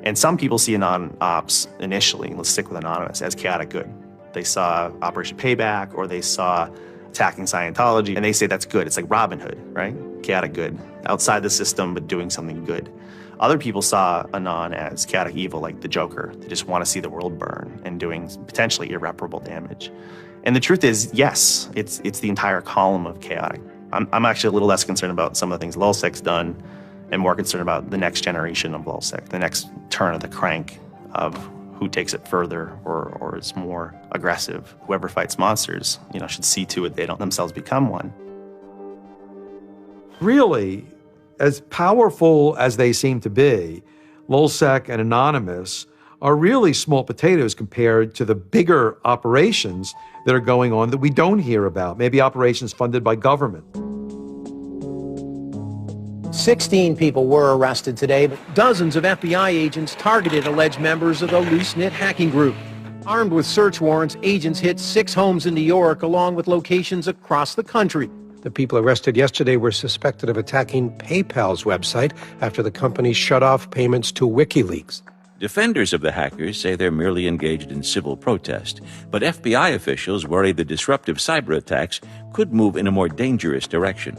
[SPEAKER 5] And some people see Anon-Ops initially, let's stick with Anonymous, as chaotic good. They saw Operation Payback, or they saw attacking Scientology, and they say that's good. It's like Robin Hood, right? Chaotic good. Outside the system, but doing something good. Other people saw Anon as chaotic evil, like the Joker. They just want to see the world burn and doing potentially irreparable damage. And the truth is, yes, it's the entire column of chaotic. I'm actually a little less concerned about some of the things LulzSec's done and more concerned about the next generation of LulzSec, the next turn of the crank of who takes it further or is more aggressive. Whoever fights monsters, should see to it they don't themselves become one.
[SPEAKER 18] Really, as powerful as they seem to be, LulzSec and Anonymous are really small potatoes compared to the bigger operations that are going on that we don't hear about, maybe operations funded by government.
[SPEAKER 2] 16 people were arrested today, but dozens of FBI agents targeted alleged members of the loose-knit hacking group. Armed with search warrants, agents hit 6 homes in New York, along with locations across the country. The people arrested yesterday were suspected of attacking PayPal's website after the company shut off payments to WikiLeaks.
[SPEAKER 14] Defenders of the hackers say they're merely engaged in civil protest, but FBI officials worry the disruptive cyber attacks could move in a more dangerous direction.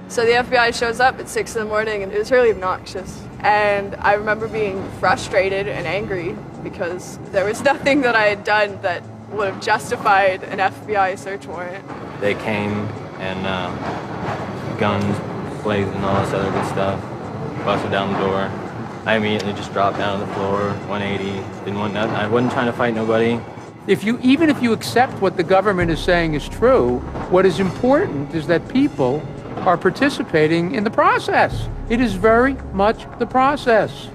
[SPEAKER 30] So the FBI shows up at 6 in the morning, and it was really obnoxious. And I remember being frustrated and angry because there was nothing that I had done that would have justified an FBI search warrant.
[SPEAKER 16] They came and guns blazing and all this other good stuff, busted down the door. I immediately just dropped down on the floor, 180, didn't want nothing. I wasn't trying to fight nobody.
[SPEAKER 17] Even if you accept what the government is saying is true, what is important is that people are participating in the process. It is very much the process.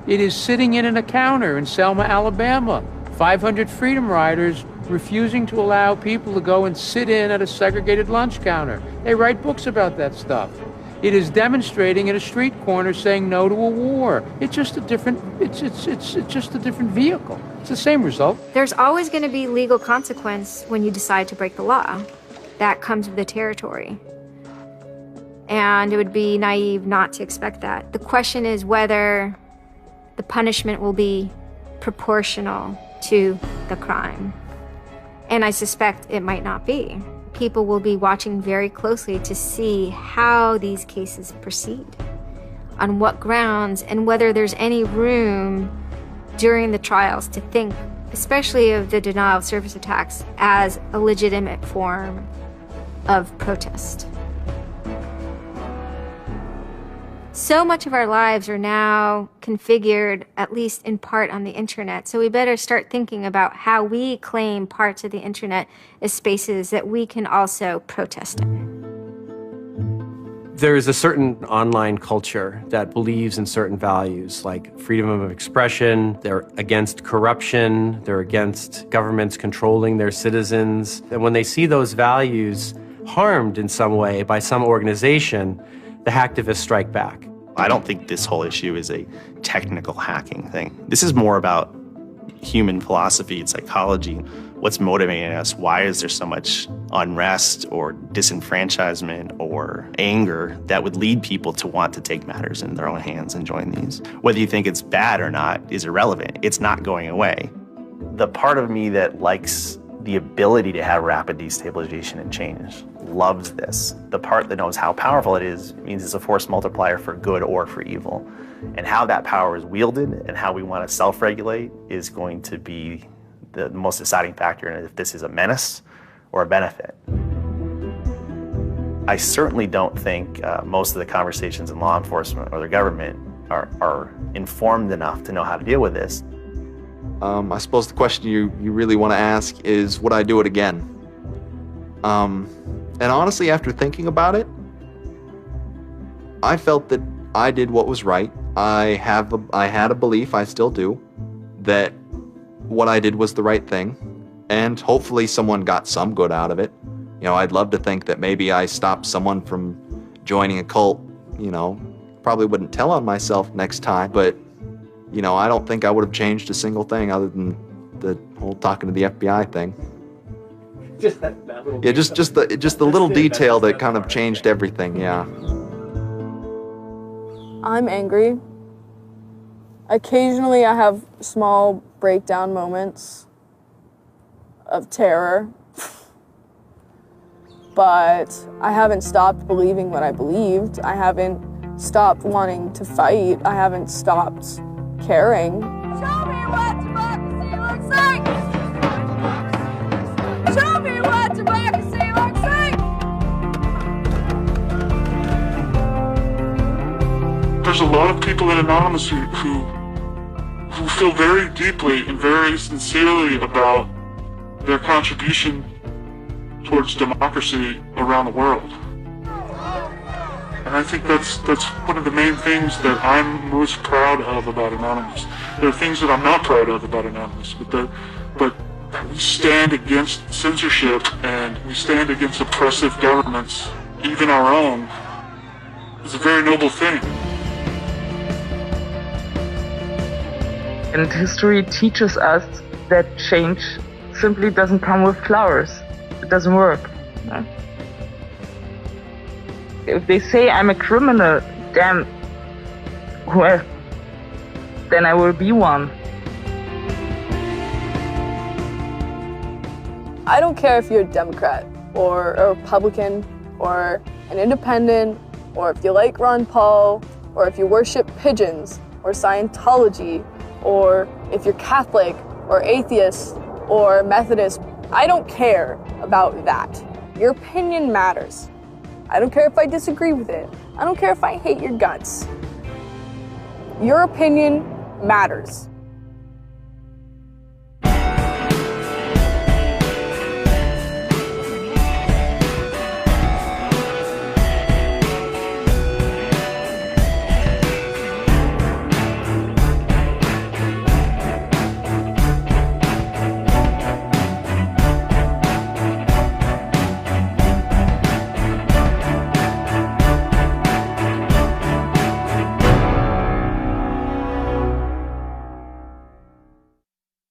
[SPEAKER 17] It is sitting in a counter in Selma, Alabama, 500 Freedom Riders refusing to allow people to go and sit in at a segregated lunch counter. They write books about that stuff. It is demonstrating at a street corner saying no to a war. It's just a different, it's just a different vehicle. It's the same result.
[SPEAKER 8] There's always going to be legal consequence when you decide to break the law. That comes with the territory. And it would be naive not to expect that. The question is whether the punishment will be proportional to the crime. And I suspect it might not be. People will be watching very closely to see how these cases proceed, on what grounds, and whether there's any room during the trials to think, especially of the denial of service attacks, as a legitimate form of protest. So much of our lives are now configured, at least in part, on the internet. So we better start thinking about how we claim parts of the internet as spaces that we can also protest in.
[SPEAKER 11] There is a certain online culture that believes in certain values, like freedom of expression. They're against corruption. They're against governments controlling their citizens. And when they see those values harmed in some way by some organization, the hacktivists strike back.
[SPEAKER 5] I don't think this whole issue is a technical hacking thing. This is more about, human philosophy and psychology. What's motivating us? Why is there so much unrest or disenfranchisement or anger that would lead people to want to take matters in their own hands and join these? Whether you think it's bad or not is irrelevant. It's not going away. The part of me that likes the ability to have rapid destabilization and change loves this. The part that knows how powerful it is means it's a force multiplier for good or for evil. And how that power is wielded and how we want to self-regulate is going to be the most deciding factor in if this is a menace or a benefit. I certainly don't think most of the conversations in law enforcement or the government are informed enough to know how to deal with this.
[SPEAKER 1] I suppose the question you really want to ask is, would I do it again? And honestly, after thinking about it, I felt that I did what was right. I had a belief, I still do, that what I did was the right thing, and hopefully someone got some good out of it. You know, I'd love to think that maybe I stopped someone from joining a cult, you know. Probably wouldn't tell on myself next time, but, you know, I don't think I would have changed a single thing other than the whole talking to the FBI thing.
[SPEAKER 7] Just that little
[SPEAKER 1] Yeah, just the little detail that kind of changed everything, yeah.
[SPEAKER 30] I'm angry. Occasionally I have small breakdown moments of terror, but I haven't stopped believing what I believed. I haven't stopped wanting to fight. I haven't stopped caring.
[SPEAKER 13] Show me what democracy looks like! Show me what democracy looks like!
[SPEAKER 29] There's a lot of people in Anonymous who feel very deeply and very sincerely about their contribution towards democracy around the world. And I think that's one of the main things that I'm most proud of about Anonymous. There are things that I'm not proud of about Anonymous, but we stand against censorship and we stand against oppressive governments, even our own. It's a very noble thing.
[SPEAKER 19] And history teaches us that change simply doesn't come with flowers. It doesn't work. No? If they say I'm a criminal, damn, well, then I will be one.
[SPEAKER 30] I don't care if you're a Democrat or a Republican or an independent, or if you like Ron Paul, or if you worship pigeons or Scientology, or if you're Catholic or atheist or Methodist. I don't care about that. Your opinion matters. I don't care if I disagree with it. I don't care if I hate your guts. Your opinion matters.